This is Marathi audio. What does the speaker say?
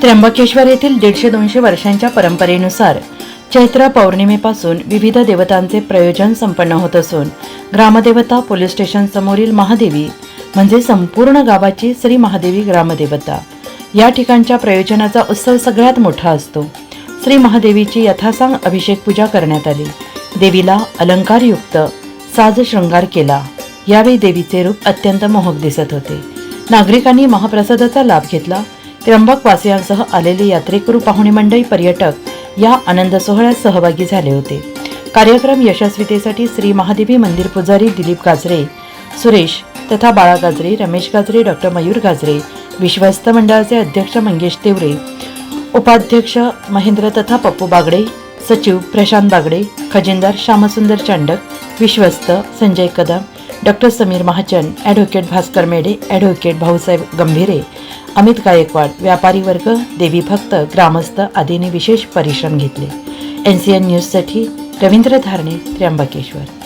त्र्यंबकेश्वर येथील 150-200 वर्षांच्या परंपरेनुसार चैत्र पौर्णिमेपासून विविध देवतांचे प्रयोजन संपन्न होत असून ग्रामदेवता पोलीस स्टेशन समोरील महादेवी म्हणजे संपूर्ण गावाची श्री महादेवी ग्रामदेवता या ठिकाणच्या प्रयोजनाचा उत्सव सगळ्यात मोठा असतो। श्री महादेवीची यथासांग अभिषेक पूजा करण्यात आली। देवीला अलंकारयुक्त साज शृंगार केला। यावेळी देवीचे रूप अत्यंत मोहक दिसत होते। नागरिकांनी महाप्रसादाचा लाभ घेतला। त्र्यंबक वासियांसह आलेले यात्रेकरू पाहुणे मंडळी पर्यटक या आनंद सोहळ्यात सहभागी झाले होते। कार्यक्रम यशस्वीतेसाठी श्री महादेवी मंदिर पुजारी दिलीप गाजरे, सुरेश तथा बाळा गाजरे, रमेश गाजरे, डॉक्टर मयूर गाजरे, विश्वस्त मंडळाचे अध्यक्ष मंगेश तेवरे, उपाध्यक्ष महेंद्र तथा पप्पू बागडे, सचिव प्रशांत बागडे, खजिनदार श्यामसुंदर चांडक, विश्वस्त संजय कदम, डॉक्टर समीर महाजन, ॲडव्होकेट भास्कर मेढे, ॲडव्होकेट भाऊसाहेब गंभीरे, अमित गायकवाड, व्यापारी वर्ग, देवी भक्त, ग्रामस्थ आदींनी विशेष परिश्रम घेतले। NCN न्यूजसाठी रवींद्र धारणे, त्र्यंबकेश्वर।